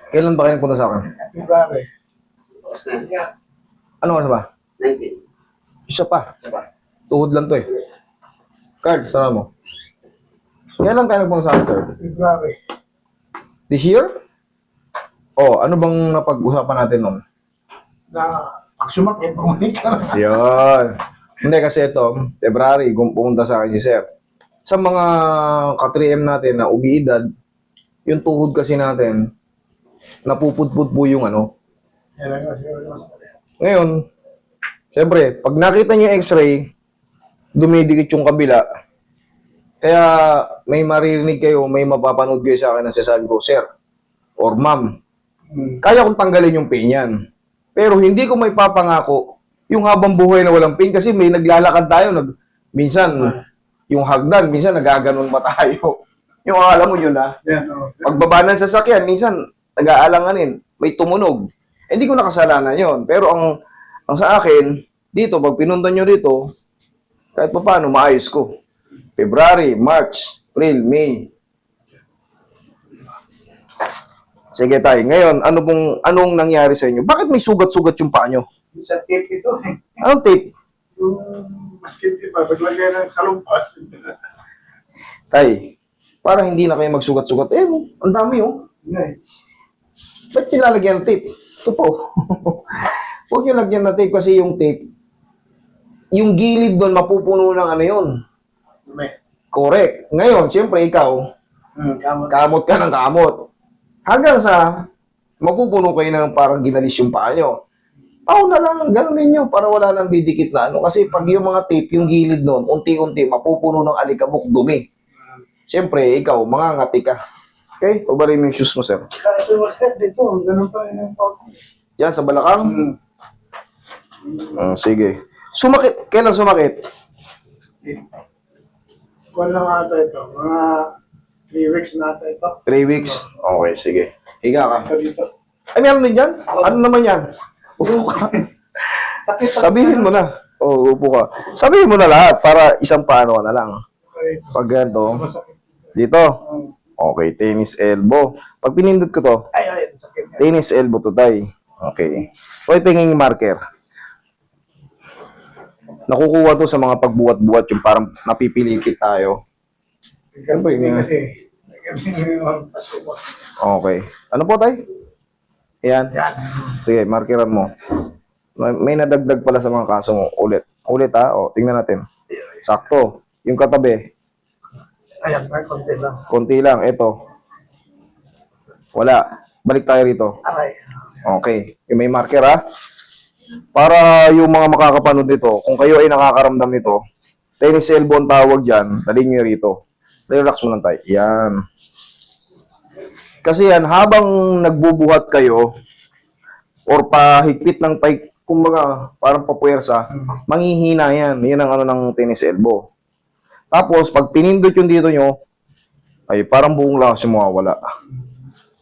Kailan ba kayo nagpunta sa akin? February. Tapos na. Ano oras ba? 19. Isa pa. Saba. Tuhod lang to eh. Card, sara mo. Kailan kayo nagpunta sa akin, sir? February. This year? Oh, ano bang napag-usapan natin nun? Na pag sumakit, bumalik ka na. Yun. Hindi kasi ito, February, pumunta sa akin si sir. Sa mga ka-3M natin na umiidad, yung tuhod kasi natin, napupudpud po yung ano. Yan lang kasi mas. Ngayon, siyempre, pag nakita niyo yung x-ray, dumidikit yung kabila. Kaya may maririnig kayo, may mapapanood kayo sa akin na sasabi ko, sir, or ma'am, kaya kong tanggalin yung pain yan. Pero hindi ko may papangako yung habang buhay na walang pain kasi may naglalakad tayo, minsan yung hagdan, minsan nagaganon pa tayo. Yung alam mo yun ha. Yan, oh. Pagbaba ng sasakyan, minsan nag-aalanganin, may tumunog. Hindi ko nakasalanan yon. Pero ang sa akin, dito, pag pinuntan nyo dito, kahit pa paano, maayos ko. February, March, April, May. Sige tayo. Ngayon, anong nangyari sa inyo? Bakit may sugat-sugat yung paa nyo? Sa tape ito eh. Anong tape? Yung maskin pa, paglagay ng salumpas. Tay, para hindi na kayo magsugat-sugat. Eh, ang dami oh. Yan. Ba't nilalagyan ng tape? Ito po. Huwag nyo lagyan ng tape kasi yung tape, yung gilid doon mapupuno ng ano yun. May. Correct. Ngayon, siyempre ikaw, Kamot. kamot ka ng kamot. Hanggang sa mapupuno kayo ng parang ginalis yung paa nyo. Na lang, ganun ninyo para wala nang didikit na ano. Kasi pag yung mga tape, yung gilid noon, unti-unti, mapupuno ng alikabok, dumi. Siyempre, ikaw, mangangati ka. Okay? Pabalay mo yung shoes mo, sir. Kaya ito yung step dito, ganun pa yung pag. Yan, sa balakang. Sige. Sumakit. Kailan sumakit? Kuwan lang ata ito, mga 3 weeks na ata ito. 3 weeks? Okay, sige. Higa ka. Ito dito. Ay, meron din dyan? Ano naman yan? Upo ka. Sakit pa. Sabihin mo na. Oo, upo ka. Sabihin mo na lahat para isang paano ka na lang. Okay. Pag ganito, Masakit. dito. Okay, tennis elbow. Pag pinindot ko to, Ay, sakit nga. tennis elbow to tay. Okay. Okay, pinging marker. Nakukuha to sa mga pagbuhat-buhat yung parang napipilitit tayo. Hindi kasi, yung pasuko. Okay. Ano po tay? Yan. Yan. Sige, markeran mo. May nadagdag pala sa mga kaso mo. Ulit. Ulit ha. O, tingnan natin. Sakto. Yung katabi, Ayan, may konti lang. konti lang. Ito. Wala. Balik tayo rito. Aray. Okay. Yung may marker ha. Para yung mga makakapanood nito, kung kayo ay nakakaramdam nito, tennis elbow ang tawag dyan, dalhin nyo rito. Relax mo lang tayo. Yan. Kasi yan, habang nagbubuhat kayo, or pahigpit ng kumbaga, parang papuwersa, manghihina yan. Yan ang ano ng tennis elbow. Tapos, pag pinindot yung dito nyo, ay parang buong lakas yung mawawala.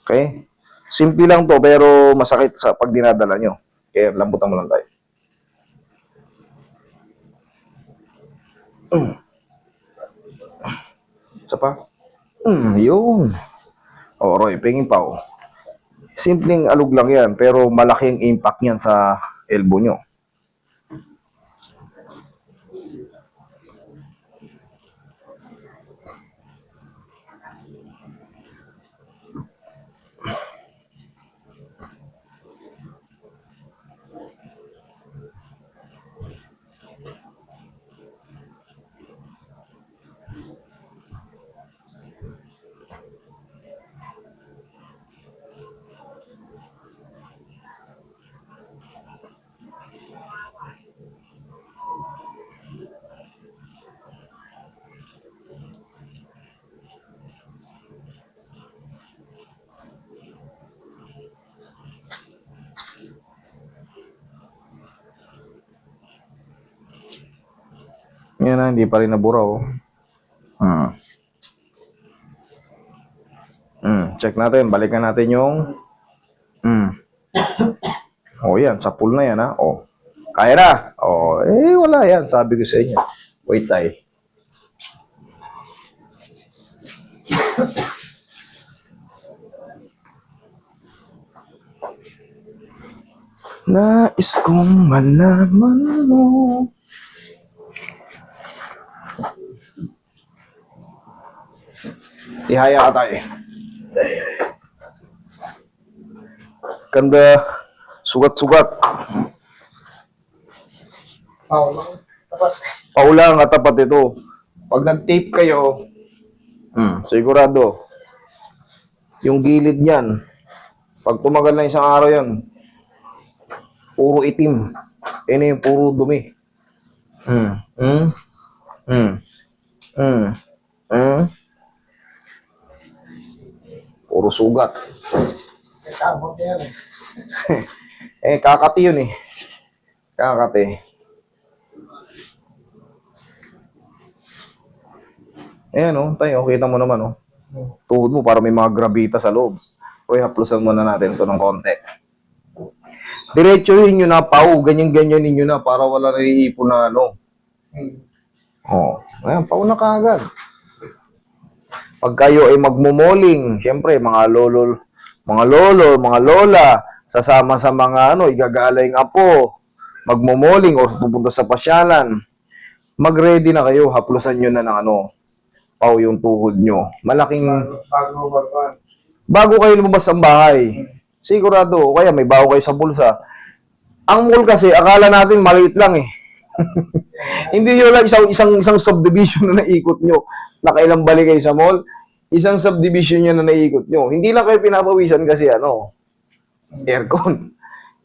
Okay? Simple lang to, pero masakit sa pag dinadala nyo. Kaya lambutan mo lang tayo. Isa pa? Yun. O, Roy, pingin pa oh. Simpleng alog lang yan, pero malaking impact yan sa elbow nyo. Yan na, hindi pa rin nabura oh. Check natin, balikan natin yung oh yan, sa pool na yan ha. Oh. Kaya na. Oh, wala yan, sabi ko sa inyo. Wait tayo. Nais kong malaman mo. Ihaya ka tayo. Ganda. Sugat-sugat. Tapos, Paula ang katapat ito. Pag nag-tape kayo, sigurado, yung gilid niyan, pag tumagal na isang araw yan, puro itim. Yan yung puro dumi. Puro sugat. kasama ko yan eh. Kakati yun eh. Kakati. Ayan oh, tayo, kita mo naman oh. Tuhod mo para may mga gravita sa loob. Uy, haplusan muna natin ito ng konti. Diretsuhin nyo na, pau. Ganyan-ganyan ninyo na para wala naiipon na ano. Oh, ayan, pau na kaagad. Pag kayo ay magmumoling, syempre, mga lolo, mga lola, sasama sa mga ano, igagaling apo, magmumoling o pupunta sa pasyalan, mag-ready na kayo, haplusan nyo na ng ano, pau yung tuhod nyo. Malaking, bago kayo lumabas ng bahay, sigurado, o kaya may bago kayo sa bulsa. Ang mall kasi, akala natin maliit lang eh. Hindi yun lang isang subdivision na naikot nyo. Nakailang balik kayo sa mall, isang subdivision nyo na naikot nyo. Hindi lang kayo pinapawisan kasi ano, aircon.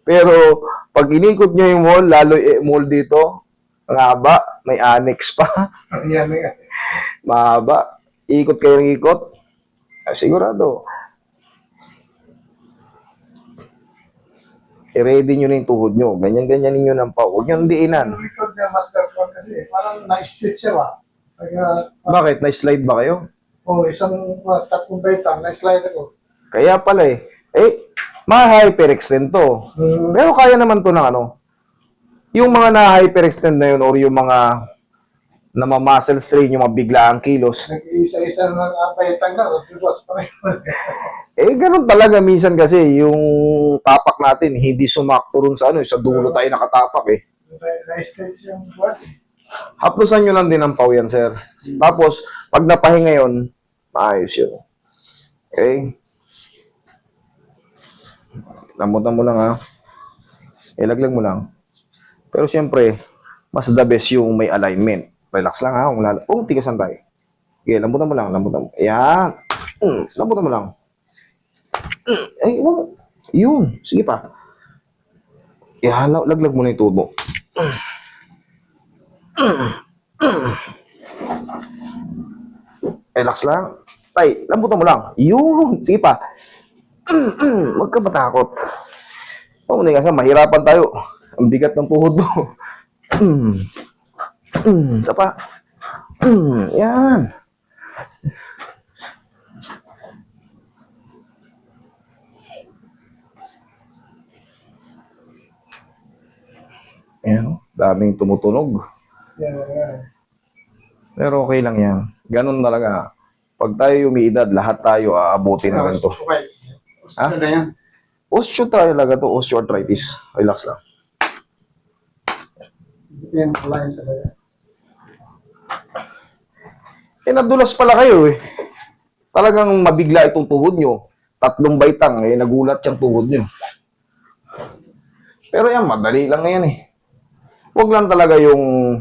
Pero pag inikot nyo yung mall, lalo mall dito, ang haba, may annex pa. Yan nga. Mahaba. Ikot kayo ng ikot. Sigurado. I-ready nyo na yung tuhod nyo. Ganyan-ganyan ninyo ng pau. Huwag nyo diinan. Yung record niya, master ko kasi, parang na-stretch siya ba? Kaya, Bakit? Na-slide ba kayo? isang tatlong baitang, na-slide ako. Kaya pala eh. Ma-hyperextend to. Pero kaya naman to ng ano. Yung mga na-hyperextend na yun or yung mga na muscle strain, yung mga biglaang kilos. Nag-iisa-isa ng baitang na, tapos pa rin. Ganun talaga minsan kasi yung tapak natin hindi sumakto rin sa ano, sa dulo tayo nakatapak eh. Na-stretch yung buwan. Haplusan nyo lang din ang pau yan, sir. Tapos, pag napahinga yun, maayos yun. Okay? Lambutan mo lang ha. Ilaglag mo lang. Pero siyempre, mas the best yung may alignment. Relax lang ha. Kung tigasan tayo. Okay, lambutan mo lang. Lambutan mo. Ayan. Lambutan mo lang. Ay, wag. Yun. Sige pa. Laglag mo na yung tubo. Relax lang. Tay, lambutan mo lang. Yun. Sige pa. Huwag ka matakot. Pamunay kasi, mahirapan tayo. Ang bigat ng tuhod mo. Isa pa. Yan. Ayan, daming tumutunog. Yan. Pero okay lang yan. Ganun talaga. Pag tayo umiidad, lahat tayo aabutin na ganito. Ha? Ano na yan? Talaga to, osteoarthritis. Relax lang. Yan, line talaga. Nadulas pala kayo eh. Talagang mabigla itong tuhod nyo. 3 baitang nagulat yung tuhod nyo. Pero yan, madali lang yan eh. Huwag lang talaga yung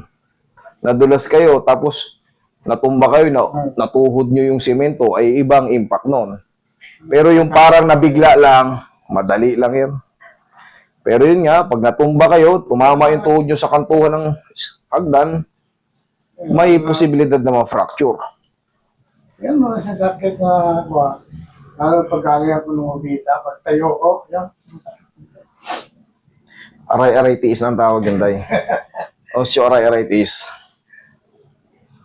nadulas kayo, tapos natumba kayo, natuhod nyo yung simento, ay ibang impact nun. Pero yung parang nabigla lang, madali lang yan. Pero yun nga, pag natumba kayo, tumama yung tuhod nyo sa kantuhan ng hagdan, may posibilidad na ma-fracture. Yan mga sasakit na buwan. Lalo pagkagaya ko ng mabita, pag tayo ko, yan. Aray-aray-tiis ang tawag yan, Day. Osteoarthritis.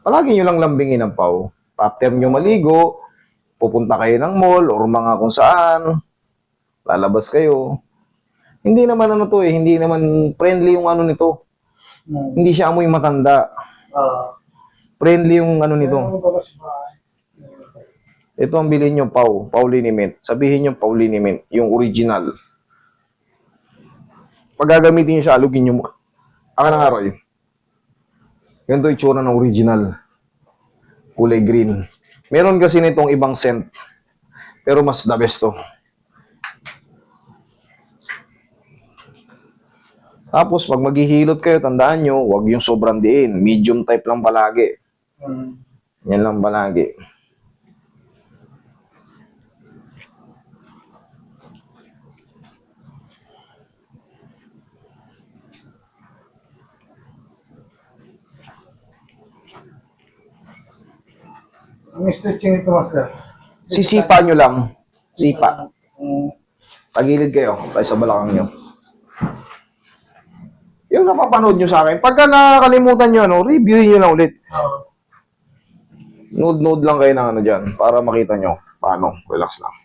Palagi nyo lang lambingin ang pau. After nyo maligo, pupunta kayo ng mall or mga kung saan, lalabas kayo. Hindi naman ano to eh, hindi naman friendly yung ano nito. Hindi siya amoy matanda. Friendly yung ano nito. Ito ang bilhin nyo, pau liniment. Sabihin nyo pau liniment, yung original. Pag gagamitin nyo siya, alugin nyo mo. Aka na nga, Roy. Ganito itsura ng original. Kulay green. Meron kasi nitong ibang scent. Pero mas the best to. Tapos, pag maghihilot kayo, tandaan nyo, huwag yung sobrang diin. Medium type lang palagi. Yan lang palagi. Ang stretching ito, master. Sisipa nyo lang. Sipa. Mm. Tagilid kayo, tayo sa balakang nyo. Yung napapanood nyo sa akin, pagka nakakalimutan nyo, ano, reviewin nyo lang ulit. Oo. Node lang kayo ng ano dyan, para makita nyo. Paano? Relax lang.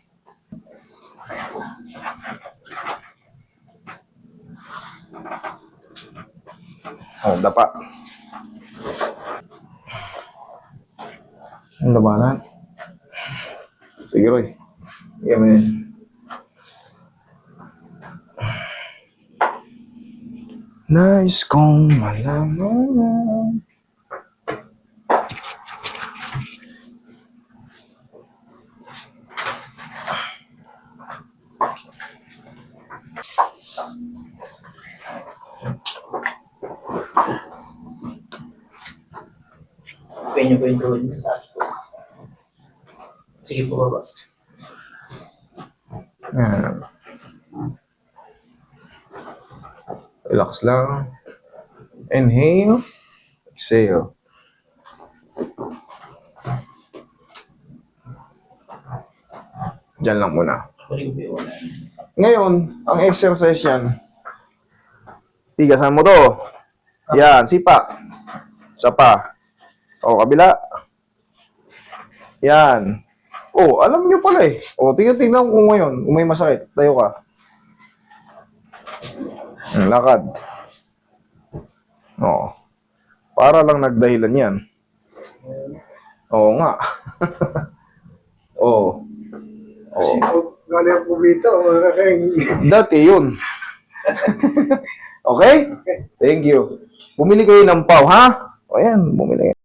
Oh, dapa. Ang labanan. Sige, Roy. Sige, man. Nais kong malaman. Pwede niyo po yung tuwid sa taas po. Sige po, baba. Ayan. Relax lang. Inhale. Exhale. Diyan lang muna. Huli ko po yung wala. Ngayon, ang exercise yan, tigasan mo to. Yan, sipa. Isa pa. O, kabila. Yan. O, alam nyo pala eh. O, tingnan ko ngayon, kung may masakit, tayo ka. Lakad. O. Para lang nagdahilan yan. Oo nga. Oo. Kasi Oo. galing ang kubita, wala kayong... Dati yun. Okay? Thank you. Bumili kayo ng pau, ha? O yan, bumili kayo.